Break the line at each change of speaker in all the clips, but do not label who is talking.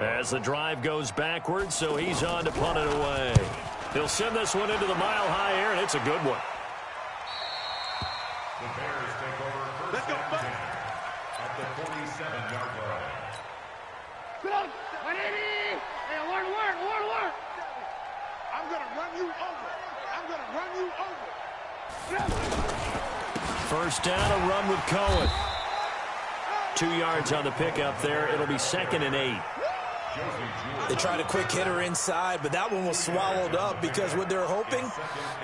As the drive goes backwards, so he's on to punt it away. He'll send this one into the mile-high air, and it's a good one.
The Bears take over first and 10 at the 47-yard line.
Come on, 180! Hey, work! I'm going to run you over.
First down, a run with Cohen. 2 yards on the pickup there. It'll be 2nd and 8.
They tried a quick hitter inside, but that one was swallowed up because what they're hoping,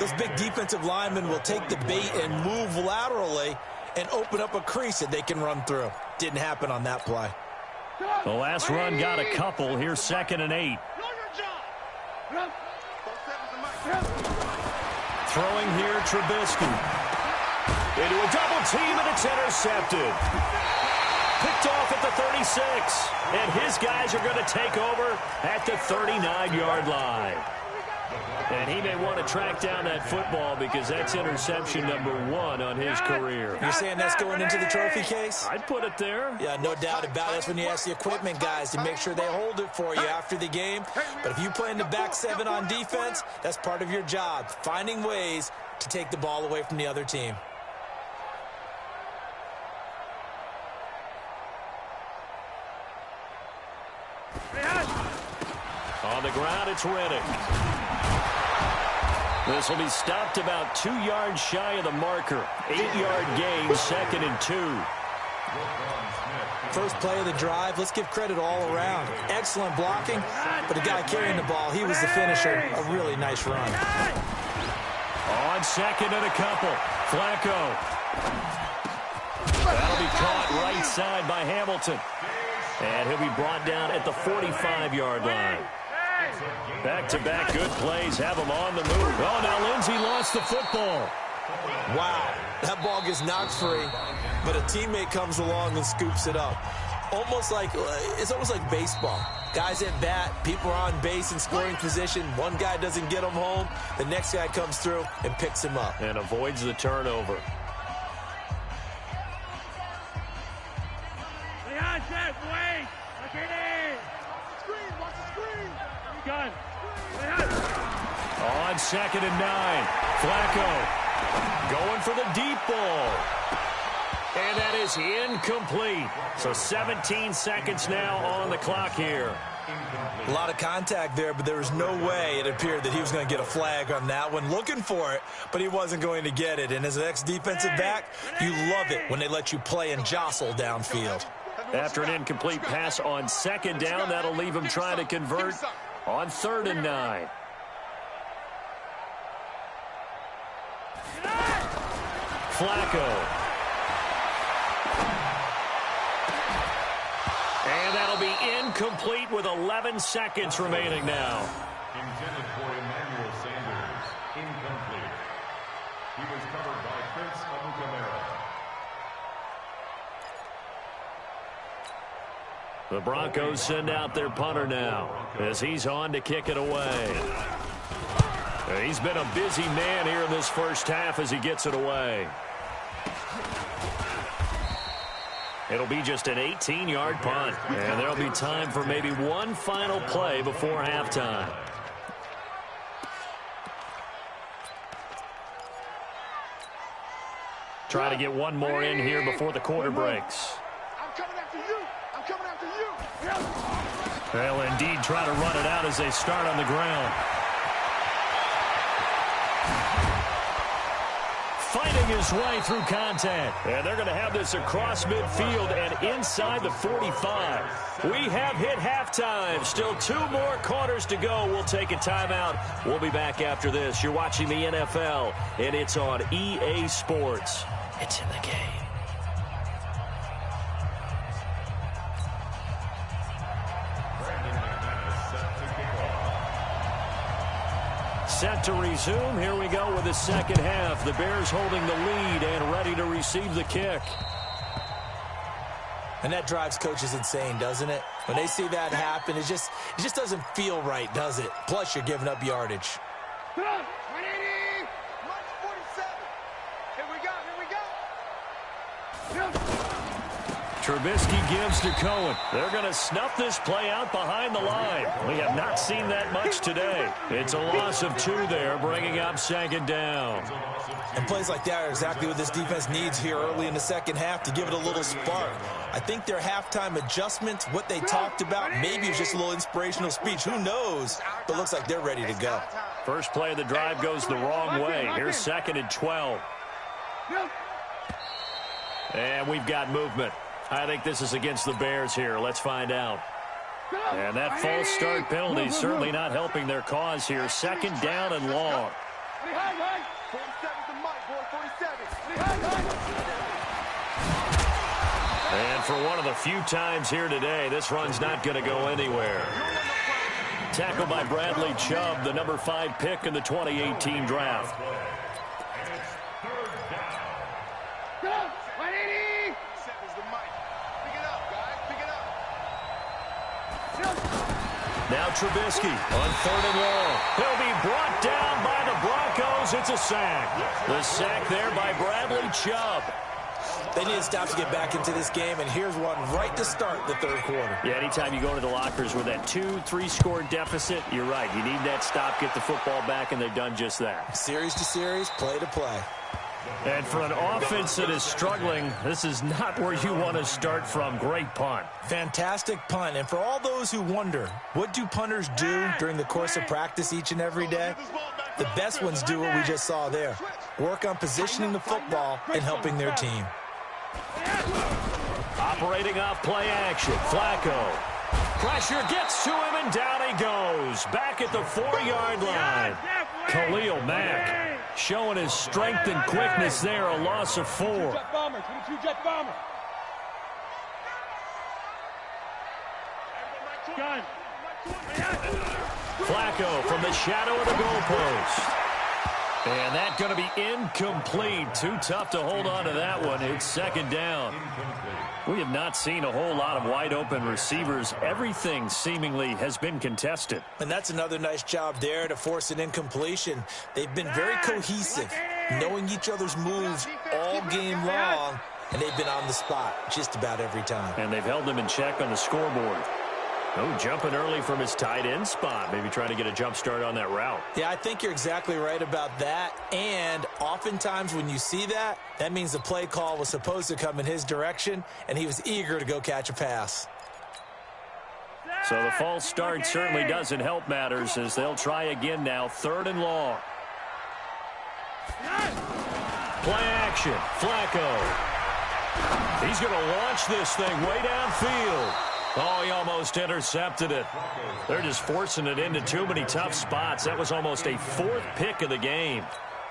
those big defensive linemen will take the bait and move laterally and open up a crease that they can run through. Didn't happen on that play.
The last run got a couple. Here's 2nd and 8. Throwing here, Trubisky. Into a double team, and it's intercepted. Picked off at the 36. And his guys are going to take over at the 39-yard line. And he may want to track down that football because that's interception number 1 on his career.
You're saying that's going into the trophy case?
I'd put it there.
Yeah, no doubt about it. That's when you ask the equipment guys to make sure they hold it for you after the game. But if you play in the back 7 on defense, that's part of your job, finding ways to take the ball away from the other team.
On the ground, it's Reddick. This will be stopped about 2 yards shy of the marker. 8-yard gain, 2nd and 2.
First play of the drive, let's give credit all around. Excellent blocking, but the guy carrying the ball, he was the finisher. A really nice run.
On 2nd and a couple. Flacco. That'll be caught right side by Hamilton. And he'll be brought down at the 45-yard line. Back-to-back good plays have him on the move. Oh, now Lindsey lost the football.
Wow, that ball gets knocked free, but a teammate comes along and scoops it up. It's almost like baseball. Guys at bat, people are on base in scoring position. One guy doesn't get him home. The next guy comes through and picks him up.
And avoids the turnover. On 2nd and 9, Flacco going for the deep ball. And that is incomplete. So 17 seconds now on the clock here.
A lot of contact there, but there was no way it appeared that he was going to get a flag on that one. Looking for it, but he wasn't going to get it. And as an ex-defensive back, you love it when they let you play and jostle downfield.
After an incomplete pass on 2nd down, that'll leave him trying to convert on 3rd and 9. Flacco. And that'll be incomplete with 11 seconds remaining now.
Intended for Emmanuel Sanders. Incomplete. He was covered by Prince Amukamara.
The Broncos send out their punter now as he's on to kick it away. He's been a busy man here in this first half as he gets it away. It'll be just an 18-yard punt, and there'll be time for maybe one final play before halftime. Try to get one more in here before the quarter breaks.
I'm coming after you. I'm coming after you.
They'll indeed try to run it out as they start on the ground. Fighting his way through contact. And they're going to have this across midfield and inside the 45. We have hit halftime. Still 2 more quarters to go. We'll take a timeout. We'll be back after this. You're watching the NFL, and it's on EA Sports. It's in the game. Set to resume. Here we go with the second half. The Bears holding the lead and ready to receive the kick.
And that drives coaches insane, doesn't it? When they see that happen, it just doesn't feel right, does it? Plus, you're giving up yardage.
Come on, 180. March 47. Here we go.
Trubisky gives to Cohen. They're going to snuff this play out behind the line. We have not seen that much today. It's a loss of 2 there, bringing up 2nd down.
And plays like that are exactly what this defense needs here early in the second half to give it a little spark. I think their halftime adjustments, what they talked about, maybe it was just a little inspirational speech. Who knows? But looks like they're ready to go.
First play of the drive goes the wrong way. Here's 2nd and 12. And we've got movement. I think this is against the Bears here. Let's find out. And that false start penalty is certainly not helping their cause here. 2nd down and long. And for one of the few times here today, this run's not going to go anywhere. Tackled by Bradley Chubb, the number 5 pick in the 2018 draft. Now Trubisky on 3rd and long. He'll be brought down by the Broncos. It's a sack. The sack there by Bradley Chubb.
They need to stop to get back into this game, and here's one right to start the 3rd quarter.
Yeah, anytime you go into the lockers with that 2-3 score deficit, you're right. You need that stop, get the football back, and they've done just that.
Series to series, play to play.
And for an offense that is struggling, this is not where you want to start from. Great punt.
Fantastic punt. And for all those who wonder, what do punters do during the course of practice each and every day? The best ones do what we just saw there. Work on positioning the football and helping their team.
Operating off play action. Flacco. Pressure gets to him, and down he goes. Back at the 4-yard line. Khalil Mack showing his strength and quickness there. A loss of 4. Flacco from the shadow of the goalpost. And that's going to be incomplete. Too tough to hold on to that one. It's 2nd down. We have not seen a whole lot of wide-open receivers. Everything seemingly has been contested.
And that's another nice job there to force an incompletion. They've been very cohesive, knowing each other's moves all game long, and they've been on the spot just about every time.
And they've held them in check on the scoreboard. Oh, jumping early from his tight end spot. Maybe trying to get a jump start on that route.
Yeah, I think you're exactly right about that. And oftentimes when you see that, that means the play call was supposed to come in his direction, and he was eager to go catch a pass.
So the false start certainly doesn't help matters as they'll try again now. 3rd and long. Play action. Flacco. He's going to launch this thing way downfield. Oh, he almost intercepted it. They're just forcing it into too many tough spots. That was almost a 4th pick of the game.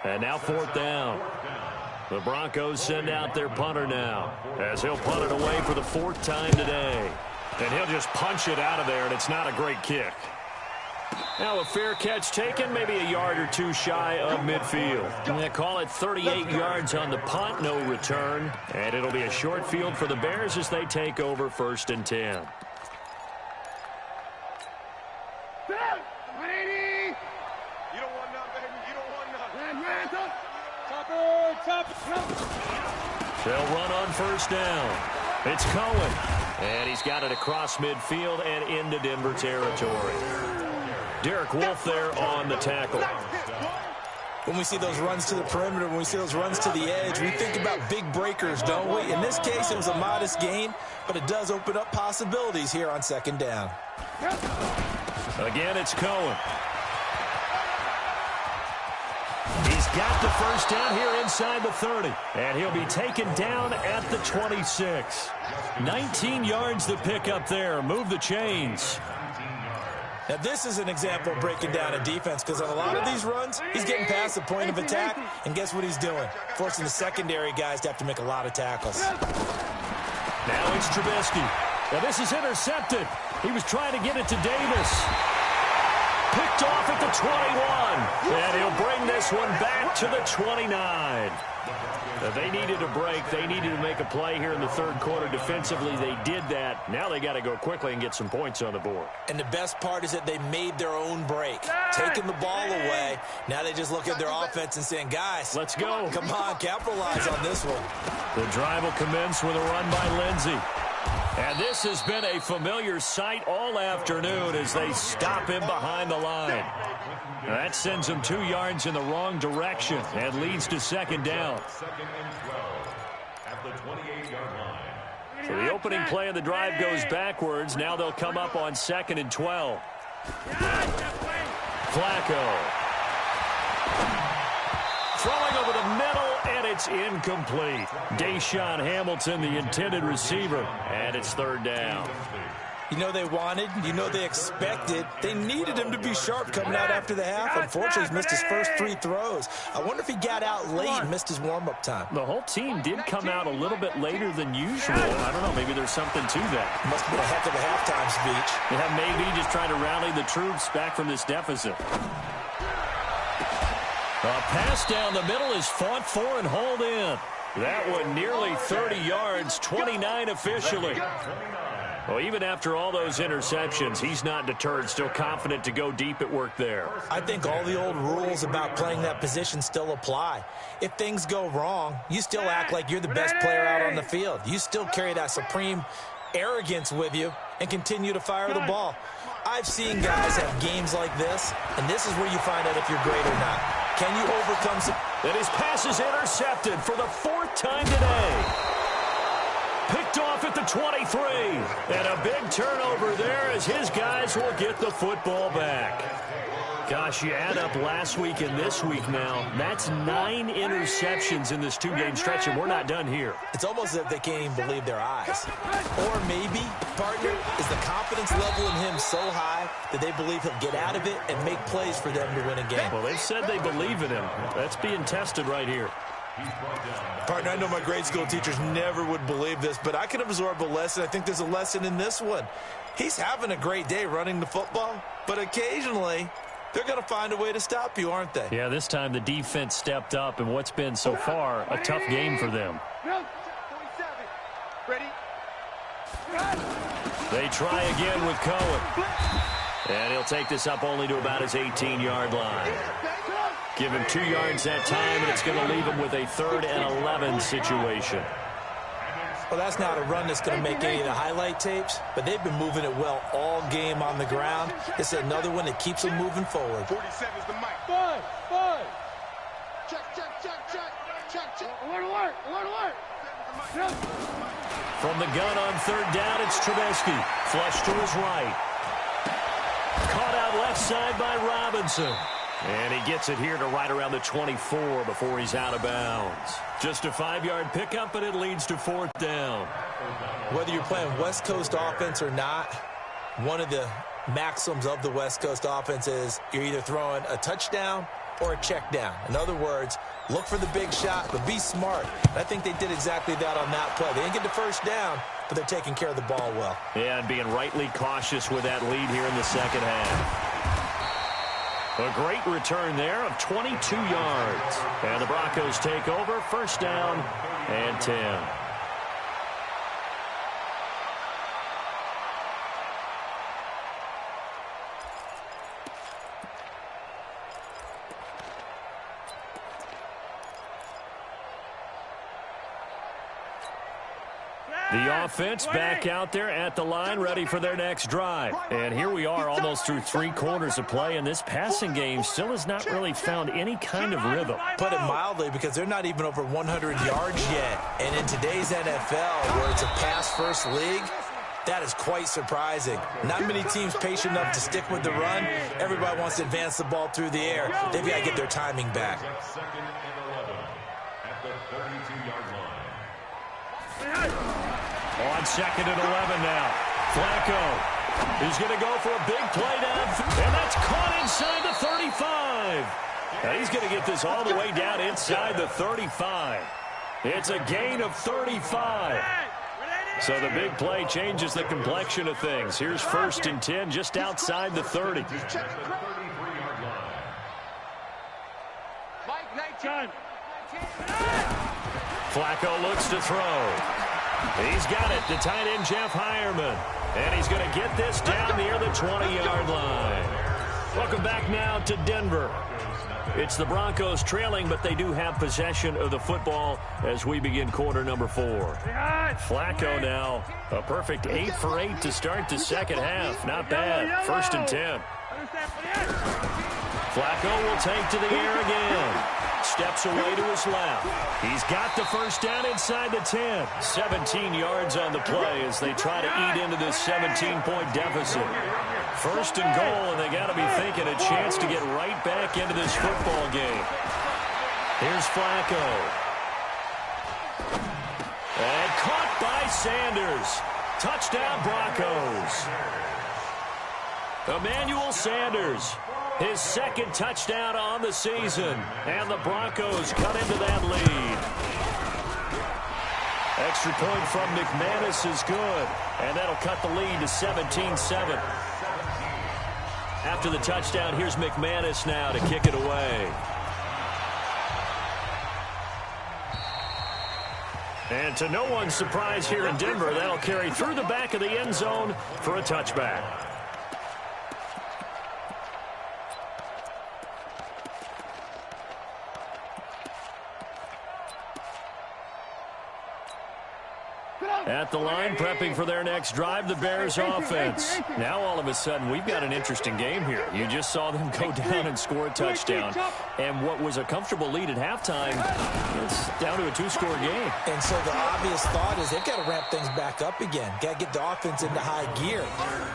And now 4th down. The Broncos send out their punter now as he'll punt it away for the 4th time today. And he'll just punch it out of there, and it's not a great kick. Now a fair catch taken, maybe a yard or 2 shy of midfield. And they call it 38 yards on the punt, no return. And it'll be a short field for the Bears as they take over 1st and 10. They'll run on 1st down. It's Cohen. And he's got it across midfield and into Denver territory. Derek Wolfe there on the tackle.
When we see those runs to the perimeter, when we see those runs to the edge, we think about big breakers, don't we? In this case, it was a modest gain, but it does open up possibilities here on 2nd down.
Again, it's Cohen. He's got the 1st down here inside the 30. And he'll be taken down at the 26. 19 yards to pick up there. Move the chains.
Now, this is an example of breaking down a defense because on a lot of these runs, he's getting past the point of attack, and guess what he's doing? Forcing the secondary guys to have to make a lot of tackles.
Now it's Trubisky. Now, this is intercepted. He was trying to get it to Davis. Picked off at the 21. And he'll bring this one back to the 29. They needed a break. They needed to make a play here in the 3rd quarter. Defensively, they did that. Now they got to go quickly and get some points on the board.
And the best part is that they made their own break. Taking the ball away. Now they just look at their offense and saying, guys,
let's go.
Come on, capitalize on this one.
The drive will commence with a run by Lindsey. And this has been a familiar sight all afternoon as they stop him behind the line. That sends him 2 yards in the wrong direction and leads to second down.
Second and 12 at the 28-yard line.
So the opening play of the drive goes backwards. Now they'll come up on second and 12. Flacco. Throwing over the middle, and it's incomplete. Deshaun Hamilton, the intended receiver, and it's third down.
You know they wanted, you know they expected. They needed him to be sharp coming out after the half. Unfortunately, he's missed his first 3 throws. I wonder if he got out late and missed his warm-up time.
The whole team did come out a little bit later than usual. I don't know, maybe there's something to that.
Must have been a heck of a halftime speech.
Yeah, maybe just trying to rally the troops back from this deficit. A pass down the middle is fought for and hauled in. That one nearly 30 yards, 29 officially. Well, even after all those interceptions, he's not deterred, still confident to go deep at work there.
I think all the old rules about playing that position still apply. If things go wrong, you still act like you're the best player out on the field. You still carry that supreme arrogance with you and continue to fire the ball. I've seen guys have games like this, and this is where you find out if you're great or not. Can you overcome some...
And his pass is intercepted for the 4th time today. Picked off at the 23. And a big turnover there as his guys will get the football back. Gosh, you add up last week and this week now. That's 9 interceptions in this 2-game stretch, and we're not done here.
It's almost as if they can't even believe their eyes. Or maybe, partner, is the confidence level in him so high that they believe he'll get out of it and make plays for them to win a game.
Well, they've said they believe in him. That's being tested right here.
Partner, I know my grade school teachers never would believe this, but I can absorb a lesson. I think there's a lesson in this one. He's having a great day running the football, but occasionally they're going to find a way to stop you, aren't they?
Yeah, this time the defense stepped up in what's been so far a tough game for them. They try again with Cohen. And he'll take this up only to about his 18-yard line. Give him 2 yards that time, and it's going to leave him with a 3rd and 11 situation.
Well, that's not a run that's going to make any of the highlight tapes, but they've been moving it well all game on the ground. This is another one that keeps them moving forward.
47's the mic. Five. Check. Alert.
From the gun on 3rd down, it's Trubisky. Flush to his right. Caught out left side by Robinson. And he gets it here to right around the 24 before he's out of bounds. Just a 5-yard pickup, but it leads to 4th down.
Whether you're playing West Coast offense or not, one of the maxims of the West Coast offense is you're either throwing a touchdown or a check down. In other words, look for the big shot, but be smart. And I think they did exactly that on that play. They didn't get the first down, but they're taking care of the ball well.
Yeah, and being rightly cautious with that lead here in the second half. A great return there of 22 yards. And the Broncos take over, 1st down and 10. The offense back out there at the line, ready for their next drive. And here we are almost through 3 quarters of play, and this passing game still has not really found any kind of rhythm.
Put it mildly, because they're not even over 100 yards yet. And in today's NFL, where it's a pass-first league, that is quite surprising. Not many teams patient enough to stick with the run. Everybody wants to advance the ball through the air. They've got to get their timing back.
2nd and 11 at the 32-yard line.
On 2nd and 11 now. Flacco is going to go for a big play down, and that's caught inside the 35. Now he's going to get this all the way down inside the 35. It's a gain of 35. So the big play changes the complexion of things. Here's 1st and 10 just outside the 30. Flacco looks to throw. He's got it, the tight end Jeff Hireman. And he's going to get this down near the 20-yard line. Welcome back now to Denver. It's the Broncos trailing, but they do have possession of the football as we begin quarter number 4. Flacco now, a perfect 8 for 8 to start the second half. Not bad. 1st and 10. Flacco will take to the air again. Steps away to his left. He's got the first down inside the 10. 17 yards on the play as they try to eat into this 17-point deficit. 1st and goal, and they got to be thinking a chance to get right back into this football game. Here's Flacco. And caught by Sanders. Touchdown, Broncos. Emmanuel Sanders, his 2nd touchdown on the season, and the Broncos cut into that lead. Extra point from McManus is good, and that'll cut the lead to 17-7. After the touchdown, here's McManus now to kick it away. And to no one's surprise here in Denver, that'll carry through the back of the end zone for a touchback. At the line, prepping for their next drive, the Bears offense. Now, all of a sudden, we've got an interesting game here. You just saw them go down and score a touchdown. And what was a comfortable lead at halftime, it's down to a 2-score game.
And so the obvious thought is they've got to ramp things back up again. Got to get the offense into high gear.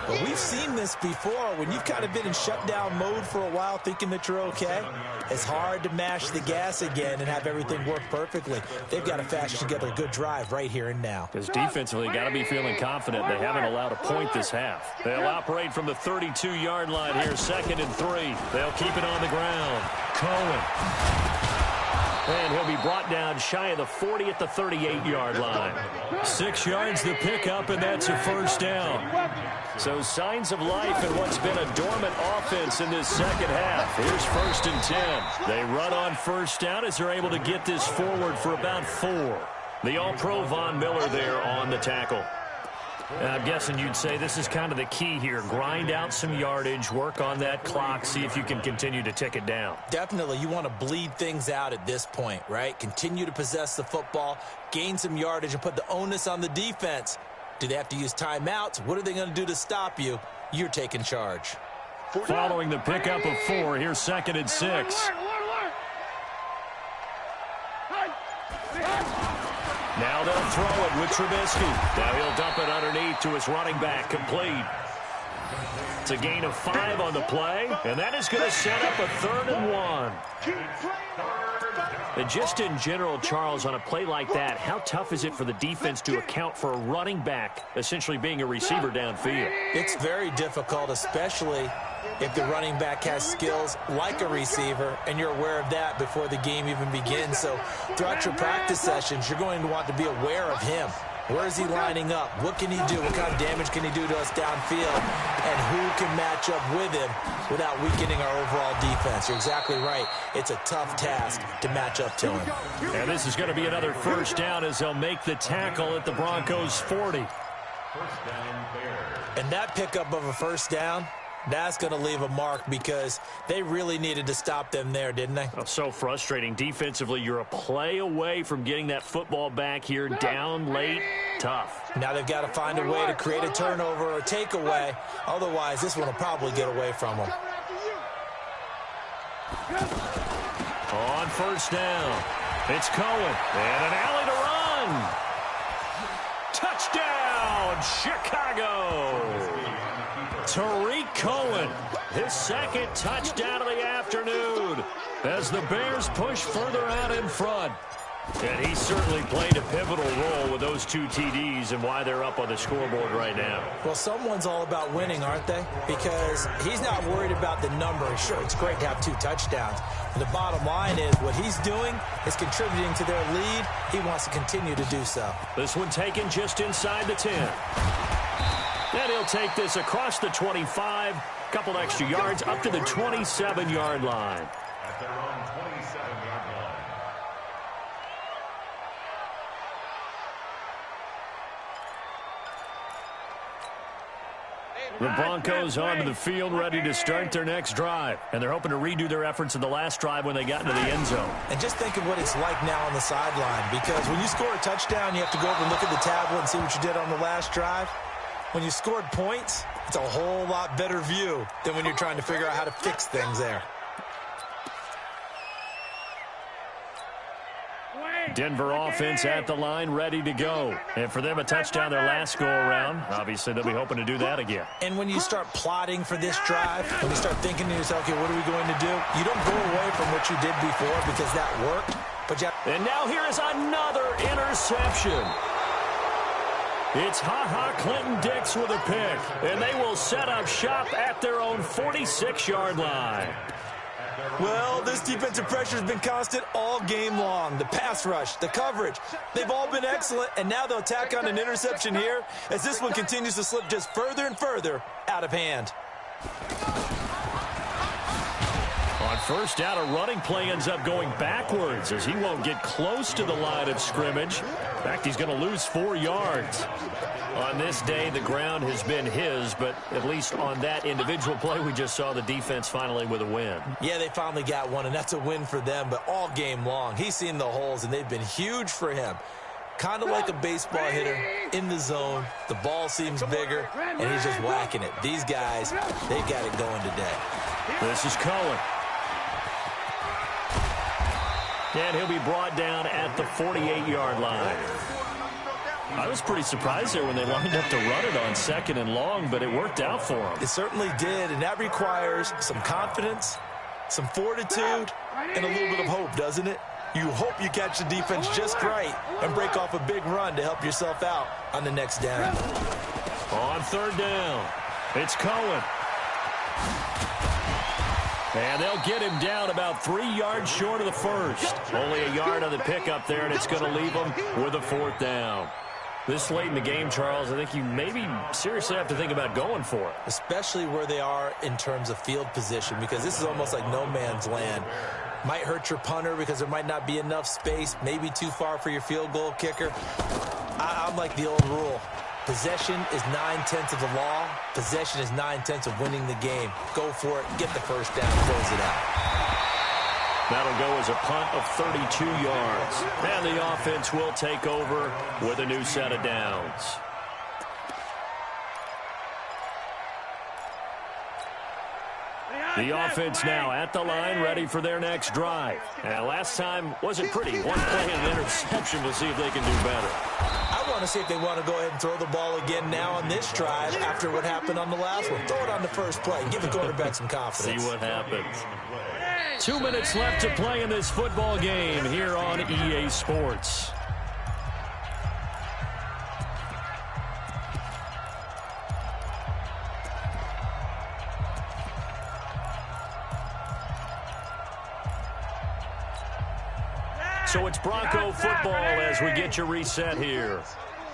But we've seen this before. When you've kind of been in shutdown mode for a while thinking that you're okay, it's hard to mash the gas again and have everything work perfectly. They've got to fashion together a good drive right here and now.
Because defensively, got to be feeling confident. They haven't allowed a point this half. They'll operate from the 32-yard line here, 2nd and 3. They'll keep it on the ground. Cohen. And he'll be brought down shy of the 40 at the 38-yard line. 6 yards the pickup, and that's a 1st down. So signs of life in what's been a dormant offense in this second half. Here's 1st and 10. They run on 1st down as they're able to get this forward for about 4. The All-Pro Von Miller there on the tackle. And I'm guessing you'd say this is kind of the key here. Grind out some yardage, work on that clock, see if you can continue to tick it down.
Definitely. You want to bleed things out at this point, right? Continue to possess the football, gain some yardage, and put the onus on the defense. Do they have to use timeouts? What are they going to do to stop you? You're taking charge.
Following the pickup of 4, here's 2nd and 6. Now they'll throw it with Trubisky. Now he'll dump it underneath to his running back, complete. It's a gain of 5 on the play, and that is going to set up a 3rd and 1. And just in general, Charles, on a play like that, how tough is it for the defense to account for a running back essentially being a receiver downfield?
It's very difficult, especially if the running back has skills like a receiver, and you're aware of that before the game even begins. So throughout your practice sessions, you're going to want to be aware of him. Where is he lining up? What can he do? What kind of damage can he do to us downfield? And who can match up with him without weakening our overall defense? You're exactly right. It's a tough task to match up to him.
And this is going to be another 1st down as they'll make the tackle at the Broncos' 40.
And that pickup of a 1st down, that's going to leave a mark because they really needed to stop them there, didn't they?
Oh, so frustrating. Defensively, you're a play away from getting that football back here, down late, tough.
Now they've got to find a way to create a turnover or takeaway. Otherwise, this one will probably get away from them.
On 1st down, it's Cohen, and an alley to run. Touchdown, Chicago! Tariq Cohen, his 2nd touchdown of the afternoon as the Bears push further out in front. And he certainly played a pivotal role with those 2 TDs and why they're up on the scoreboard right now.
Well, someone's all about winning, aren't they? Because he's not worried about the number. Sure, it's great to have 2 touchdowns. But the bottom line is what he's doing is contributing to their lead. He wants to continue to do so.
This one taken just inside the 10. And he'll take this across the 25, couple extra yards up to the 27-yard line.
At their own 27-yard line.
The Broncos onto the field ready to start their next drive. And they're hoping to redo their efforts in the last drive when they got into the end zone.
And just think of what it's like now on the sideline, because when you score a touchdown, you have to go over and look at the tablet and see what you did on the last drive. When you scored points, it's a whole lot better view than when you're trying to figure out how to fix things there.
Denver offense at the line, ready to go. And for them, a touchdown their last go-around. Obviously, they'll be hoping to do that again.
And when you start plotting for this drive, when you start thinking to yourself, okay, what are we going to do? You don't go away from what you did before because that worked. But
and now here is another interception. It's Ha-Ha Clinton-Dix with a pick. And they will set up shop at their own 46-yard line.
Well, this defensive pressure has been constant all game long. The pass rush, the coverage, they've all been excellent, and now they'll tack on an interception here as this one continues to slip just further and further out of hand.
On first down, a running play ends up going backwards as he won't get close to the line of scrimmage. In fact, he's going to lose 4 yards. On this day, the ground has been his, but at least on that individual play, we just saw the defense finally with a win.
Yeah, they finally got one, and that's a win for them, but all game long, he's seen the holes, and they've been huge for him. Kind of like a baseball hitter in the zone. The ball seems bigger, and he's just whacking it. These guys, they've got it going today.
This is Cohen. And he'll be brought down at the 48-yard line. I was pretty surprised there when they lined up to run it on 2nd and long, but it worked out for them.
It certainly did, and that requires some confidence, some fortitude, and a little bit of hope, doesn't it? You hope you catch the defense just right and break off a big run to help yourself out on the next down.
On 3rd down, it's Cohen. And they'll get him down about 3 yards short of the first. Only a yard on the pickup there, and it's going to leave him with a 4th down. This late in the game, Charles, I think you maybe seriously have to think about going for it.
Especially where they are in terms of field position, because this is almost like no man's land. Might hurt your punter because there might not be enough space, maybe too far for your field goal kicker. I'm like the old rule. Possession is 9/10 of the law. Possession is 9/10 of winning the game. Go for it, get the first down, close it out.
That'll go as a punt of 32 yards. And the offense will take over with a new set of downs. The offense now at the line, ready for their next drive. And last time wasn't pretty. One play and an interception. We'll see if they can do better.
I want to see if they want to go ahead and throw the ball again now on this drive after what happened on the last one. Throw it on the first play. Give the quarterback some confidence.
See what happens. 2 minutes left to play in this football game here on EA Sports. So it's Bronco football as we get you reset here.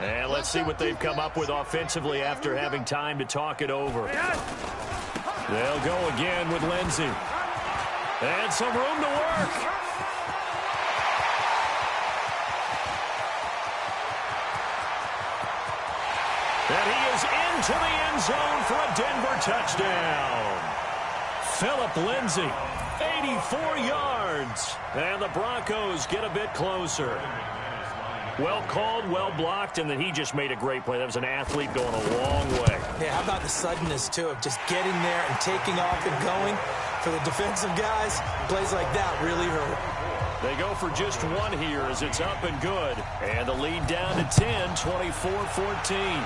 And let's see what they've come up with offensively after having time to talk it over. They'll go again with Lindsey. And some room to work. And he is into the end zone for a Denver touchdown. Phillip Lindsey, 84 yards. And the Broncos get a bit closer. Well called, well blocked, and then he just made a great play. That was an athlete going a long way.
Yeah, how about the suddenness, too, of just getting there and taking off and going? For the defensive guys, plays like that really hurt.
They go for just one here as it's up and good. And the lead down to 10, 24-14.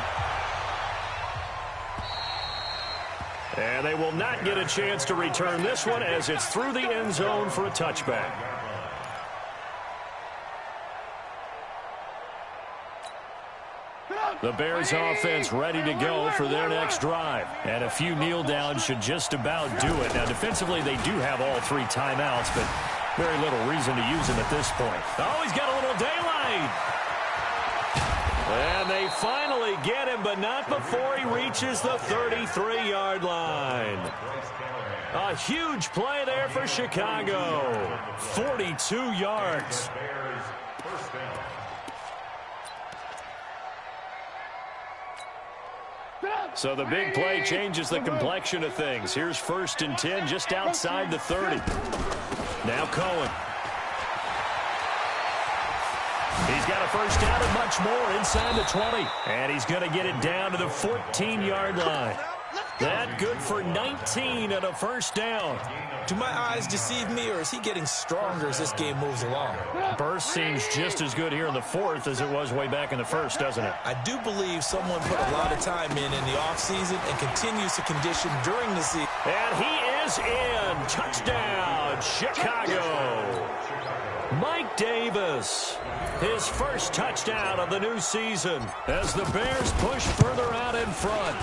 And they will not get a chance to return this one as it's through the end zone for a touchback. The Bears offense ready to go for their next drive. And a few kneel downs should just about do it. Now, defensively, they do have all 3 timeouts, but very little reason to use them at this point. Oh, he's got a little daylight. And they finally get him, but not before he reaches the 33-yard line. A huge play there for Chicago. 42 yards. So the big play changes the complexion of things. Here's 1st and 10 just outside the 30. Now Cohen. He's got a first down and much more inside the 20. And he's going to get it down to the 14-yard line. That good for 19 and a first down.
Do my eyes deceive me, or is he getting stronger as this game moves along?
Burst seems just as good here in the 4th as it was way back in the 1st, doesn't it?
I do believe someone put a lot of time in the offseason and continues to condition during the season.
And he is in. Touchdown, Chicago. Mike Davis, his first touchdown of the new season as the Bears push further out in front.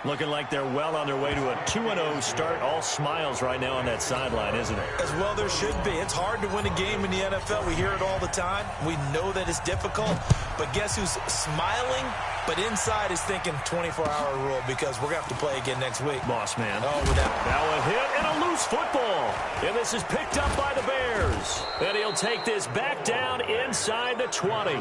Looking like they're well on their way to a 2-0 start. All smiles right now on that sideline, isn't it?
As well there should be. It's hard to win a game in the NFL. We hear it all the time. We know that it's difficult. But guess who's smiling? But inside is thinking 24-hour rule, because we're going to have to play again next week.
Boss man.
Oh, without.
Now a hit and a loose football. And this is picked up by the Bears. And he'll take this back down inside the 20.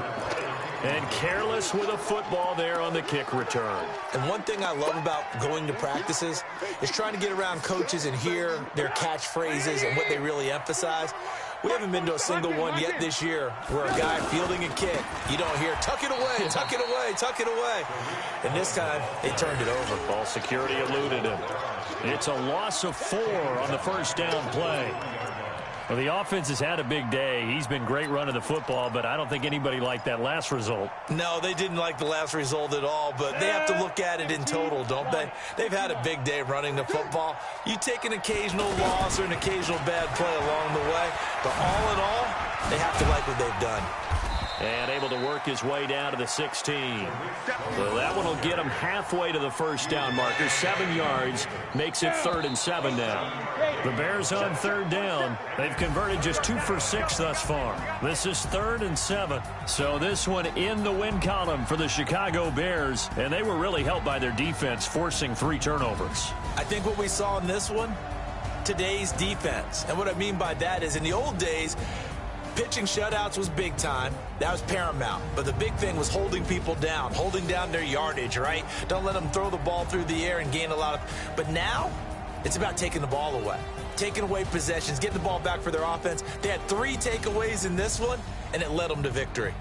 And careless with a football there on the kick return.
And one thing I love about going to practices is trying to get around coaches and hear their catchphrases and what they really emphasize. We haven't been to a single one yet this year where a guy fielding a kick, you don't hear, tuck it away, tuck it away, tuck it away. And this time, they turned it over.
Ball security eluded him. It's a loss of 4 on the first down play. Well, the offense has had a big day. He's been great running the football, but I don't think anybody liked that last result.
No, they didn't like the last result at all, but they have to look at it in total, don't they? They've had a big day running the football. You take an occasional loss or an occasional bad play along the way, but all in all, they have to like what they've done.
And able to work his way down to the 16. So that one will get him halfway to the first down marker. 7 yards makes it 3rd and 7 now. The Bears on 3rd down. They've converted just 2 for 6 thus far. This is 3rd and 7. So this one in the win column for the Chicago Bears. And they were really helped by their defense, forcing 3 turnovers.
I think what we saw in this one, today's defense. And what I mean by that is in the old days, pitching shutouts was big time. That was paramount. But the big thing was holding people down, holding down their yardage, right? Don't let them throw the ball through the air and gain a lot of... But now, it's about taking the ball away. Taking away possessions, getting the ball back for their offense. They had 3 takeaways in this one, and it led them to victory.